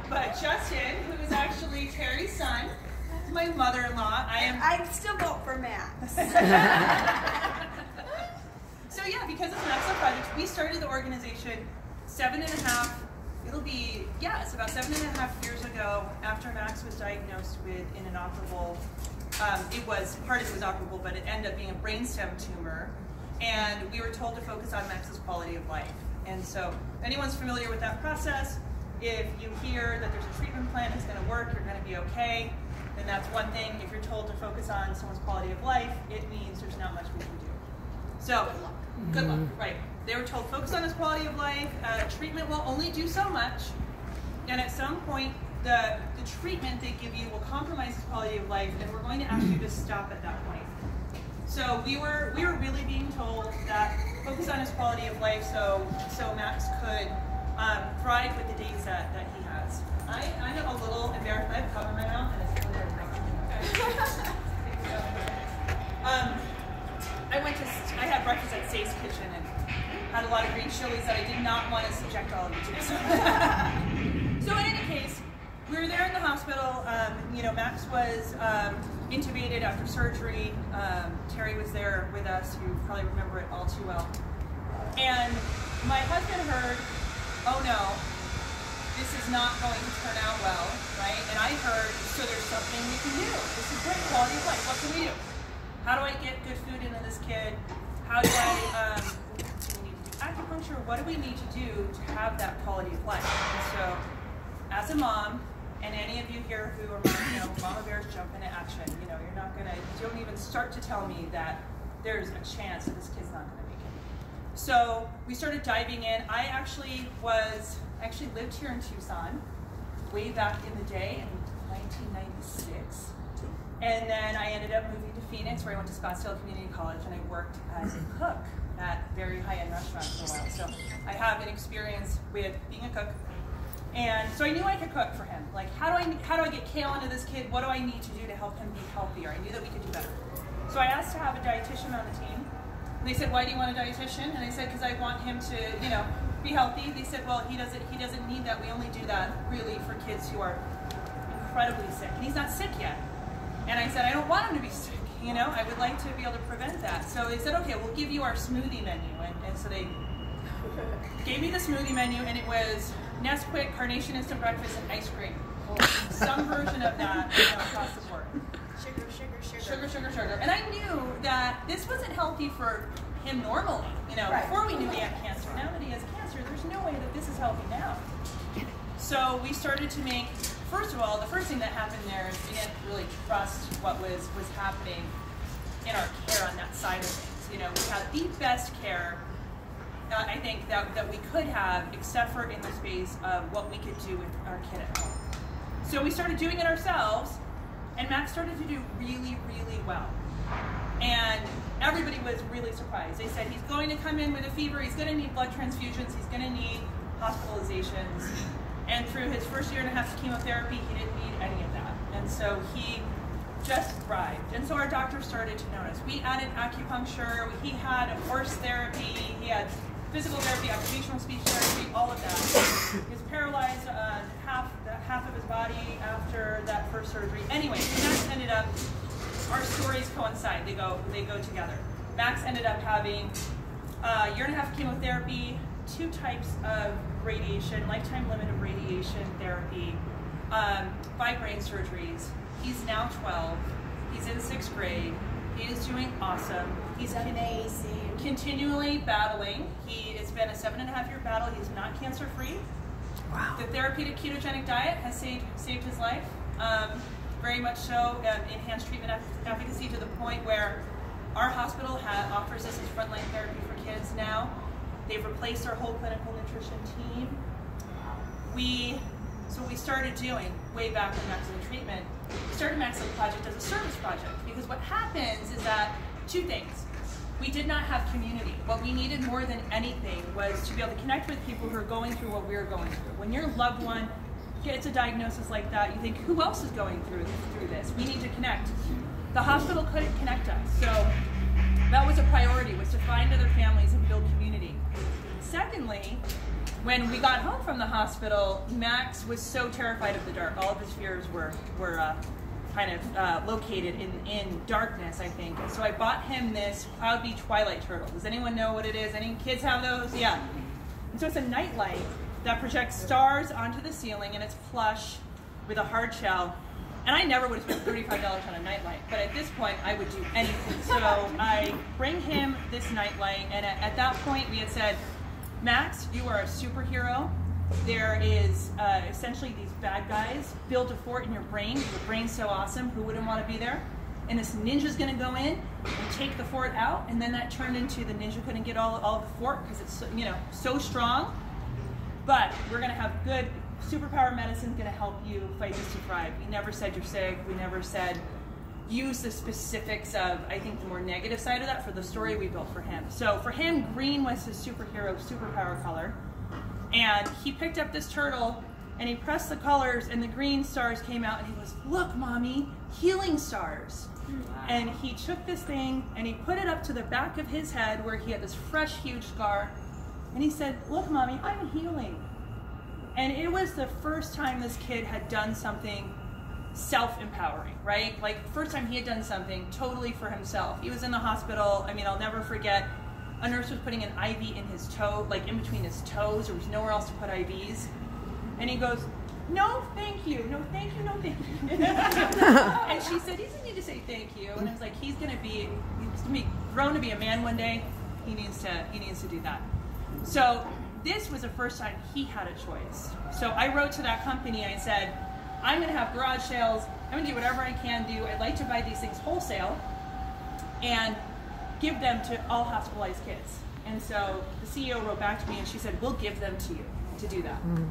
But Justin, who is actually Terry's son, is my mother-in-law. I still vote for Max. So yeah, because it's Maxwell Project, we started the organization it's about 7.5 years ago, after Max was diagnosed with an inoperable, part of it was operable, but it ended up being a brainstem tumor. And we were told to focus on Max's quality of life. And so if anyone's familiar with that process, if you hear that there's a treatment plan that's going to work, you're going to be okay, then that's one thing. If you're told to focus on someone's quality of life, it means there's not much we can do. So, good luck, right. They were told focus on his quality of life, treatment will only do so much, and at some point the treatment they give you will compromise his quality of life, and we're going to ask you to stop at that point. So we were really being told that focus on his quality of life so Max could thrive with the days that he has. I'm a little embarrassed. I have cover my mouth and it's really I had breakfast at Say's Kitchen and had a lot of green chilies that I did not want to subject all of you to. So in any case, we were there in the hospital. Max was intubated after surgery. Terry was there with us. You probably remember it all too well. And my husband heard, oh no, this is not going to turn out well, right? And I heard, so there's something we can do. This is great, quality of life. What can we do? How do I get good food into this kid? How do I, do we need to do acupuncture? What do we need to do to have that quality of life? And so, as a mom, and any of you here who are mama bears jump into action, you don't even start to tell me that there's a chance that this kid's not gonna make it. So we started diving in. I actually lived here in Tucson way back in the day in 1996. And then I ended up moving to Phoenix, where I went to Scottsdale Community College, and I worked as a cook at very high-end restaurants for a while. So I have an experience with being a cook. And so I knew I could cook for him. Like, how do I get kale into this kid? What do I need to do to help him be healthier? I knew that we could do better. So I asked to have a dietitian on the team. And they said, why do you want a dietitian? And I said, because I want him to, be healthy. They said, well, he doesn't need that. We only do that really for kids who are incredibly sick. And he's not sick yet. And I said, I don't want him to be sick, I would like to be able to prevent that. So they said, okay, we'll give you our smoothie menu. And so they gave me the smoothie menu, and it was Nesquik, Carnation Instant Breakfast, and ice cream. Some version of that across the board. Sugar. And I knew that this wasn't healthy for him normally. Right. Before we knew he had cancer. Now that he has cancer, there's no way that this is healthy now. So we started to make, first of all, the first thing that happened there is we didn't really trust what was happening in our care on that side of things. We had the best care, I think, that we could have, except for in the space of what we could do with our kid at home. So we started doing it ourselves, and Max started to do really, really well. And everybody was really surprised. They said he's going to come in with a fever, he's going to need blood transfusions, he's going to need hospitalizations. And through his first 1.5 years of chemotherapy, he didn't need any of that. And so he just thrived. And so our doctors started to notice. We added acupuncture, he had horse therapy, he had physical therapy, occupational speech therapy, all of that. He was paralyzed on half of his body after that first surgery. Anyway, Max ended up, our stories coincide, they go together. Max ended up having 1.5 years of chemotherapy, 2 types of radiation, lifetime limit of radiation therapy, 5 brain surgeries. He's now 12. He's in 6th grade. He is doing awesome. He's amazing. Continually battling. It's been a 7.5-year battle. He's not cancer-free. Wow. The therapeutic ketogenic diet has saved his life. Very much so. Enhanced treatment efficacy to the point where our hospital offers this as frontline therapy for kids now. They've replaced our whole clinical nutrition team. So we started doing, way back when Max was in treatment, we started Maxwell Project as a service project, because what happens is that 2 things. We did not have community. What we needed more than anything was to be able to connect with people who are going through what we're going through. When your loved one gets a diagnosis like that, you think, who else is going through this? We need to connect. The hospital couldn't connect us, so that was a priority, was to find other families and build community. Secondly, when we got home from the hospital, Max was so terrified of the dark. All of his fears were kind of located in darkness, I think. And so I bought him this Cloudbee Twilight Turtle. Does anyone know what it is? Any kids have those? Yeah. And so it's a nightlight that projects stars onto the ceiling, and it's plush with a hard shell. And I never would have spent $35 on a nightlight, but at this point I would do anything. So I bring him this nightlight, and at that point we had said, Max, you are a superhero. There is essentially these bad guys build a fort in your brain. Your brain's so awesome, who wouldn't want to be there? And this ninja's gonna go in and take the fort out, and then that turned into the ninja couldn't get all of the fort because it's so strong. But we're gonna have good superpower medicine gonna help you fight this to thrive. We never said you're sick. We never said use the specifics of, I think, the more negative side of that for the story we built for him. So for him, green was his superpower color. And he picked up this turtle and he pressed the colors and the green stars came out and he goes, look, mommy, healing stars. Wow. And he took this thing and he put it up to the back of his head where he had this fresh, huge scar. And he said, look, mommy, I'm healing. And it was the first time this kid had done something self-empowering, right? Like, first time he had done something totally for himself. He was in the hospital. I mean, I'll never forget, a nurse was putting an IV in his toe, like in between his toes. There was nowhere else to put IVs. And he goes, no, thank you. No, thank you. No, thank you. And she said, he doesn't need to say thank you. And I was like, he's going to be grown to be a man one day. He needs to do that. So this was the first time he had a choice. So I wrote to that company. I said, I'm going to have garage sales. I'm going to do whatever I can do. I'd like to buy these things wholesale and give them to all hospitalized kids. And so the CEO wrote back to me and she said, we'll give them to you to do that. Mm.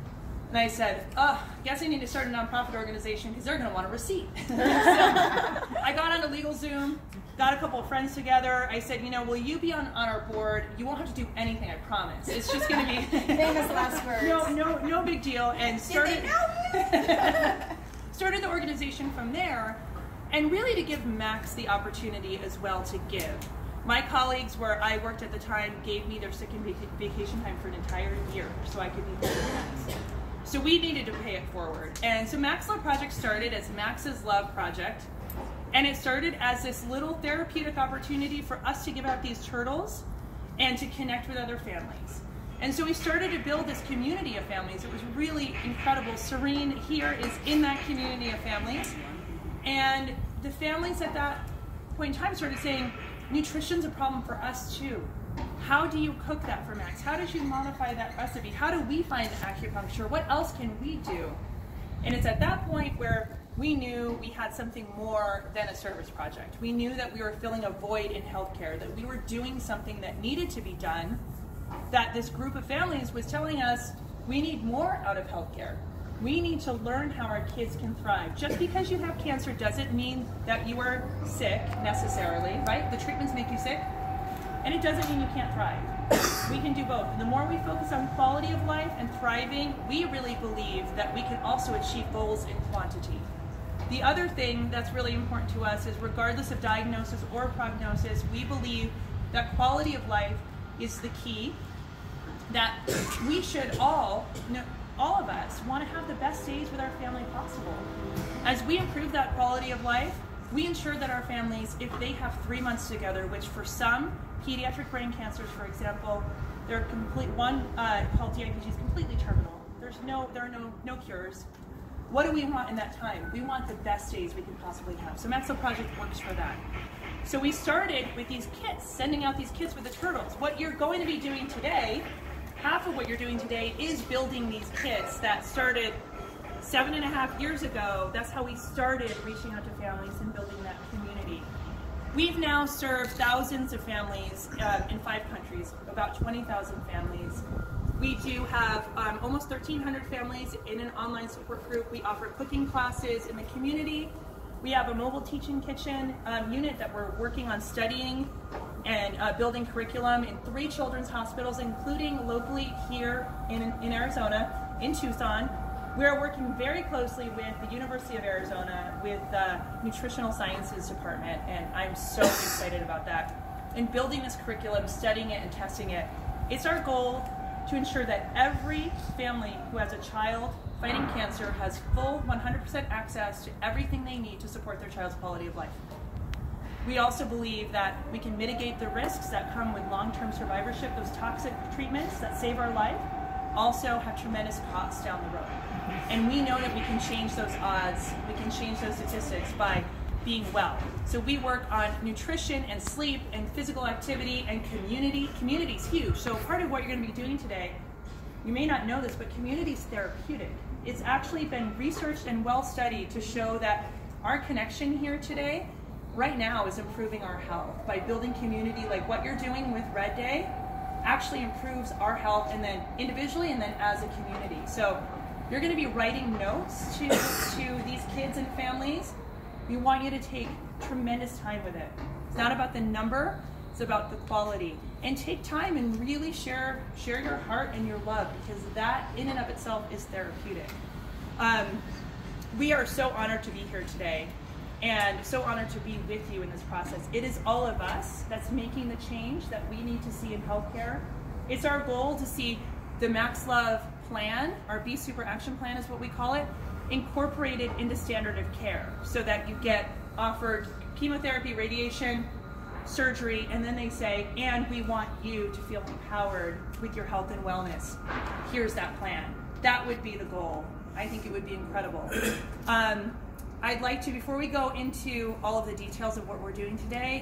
And I said, I guess I need to start a nonprofit organization because they're going to want a receipt. So I got on a LegalZoom, got a couple of friends together. I said, will you be on our board? You won't have to do anything, I promise. It's just going to be famous last words. No big deal. And started the organization from there, and really to give Max the opportunity as well to give. My colleagues where I worked at the time gave me their sick and vacation time for an entire year so I could be there with Max. So we needed to pay it forward. And so Max Love Project started as Max's Love Project. And it started as this little therapeutic opportunity for us to give out these turtles and to connect with other families. And so we started to build this community of families. It was really incredible. Serene here is in that community of families. And the families at that point in time started saying, nutrition's a problem for us too. How do you cook that for Max? How did you modify that recipe? How do we find acupuncture? What else can we do? And it's at that point where we knew we had something more than a service project. We knew that we were filling a void in healthcare, that we were doing something that needed to be done, that this group of families was telling us we need more out of healthcare. We need to learn how our kids can thrive. Just because you have cancer doesn't mean that you are sick necessarily, right? The treatments make you sick, and it doesn't mean you can't thrive. We can do both. The more we focus on quality of life and thriving, we really believe that we can also achieve goals in quantity. The other thing that's really important to us is regardless of diagnosis or prognosis, we believe that quality of life is the key, that we should all of us want to have the best days with our family possible. As we improve that quality of life, we ensure that our families, if they have 3 months together, which for some pediatric brain cancers, for example, they're one called DIPG is completely terminal. There are no cures. What do we want in that time? We want the best days we can possibly have. So Max Love Project works for that. So we started with these kits, sending out these kits with the turtles. What you're going to be doing today, half of what you're doing today is building these kits that started 7.5 years ago. That's how we started reaching out to families and building that community. We've now served thousands of families in 5 countries, about 20,000 families. We do have almost 1,300 families in an online support group. We offer cooking classes in the community. We have a mobile teaching kitchen unit that we're working on studying and building curriculum in 3 children's hospitals, including locally here in Arizona, in Tucson. We're working very closely with the University of Arizona with the Nutritional Sciences Department, and I'm so excited about that. And building this curriculum, studying it and testing it, it's our goal to ensure that every family who has a child fighting cancer has full 100% access to everything they need to support their child's quality of life. We also believe that we can mitigate the risks that come with long-term survivorship. Those toxic treatments that save our life also have tremendous costs down the road. And we know that we can change those odds, we can change those statistics by being well. So we work on nutrition and sleep and physical activity and community. Community's huge. So part of what you're going to be doing today, you may not know this, but community is therapeutic. It's actually been researched and well studied to show that our connection here today, right now, is improving our health. By building community like what you're doing with Red Day, actually improves our health, and then individually and then as a community. So you're going to be writing notes to these kids and families. We want you to take tremendous time with it. It's not about the number, it's about the quality. And take time and really share your heart and your love, because that in and of itself is therapeutic. We are so honored to be here today and so honored to be with you in this process. It is all of us that's making the change that we need to see in healthcare. It's our goal to see the Max Love plan, our Be Super Action Plan is what we call it, incorporated into standard of care so that you get offered chemotherapy, radiation, surgery, and then they say, and we want you to feel empowered with your health and wellness. Here's that plan. That would be the goal. I think it would be incredible. I'd like to, before we go into all of the details of what we're doing today,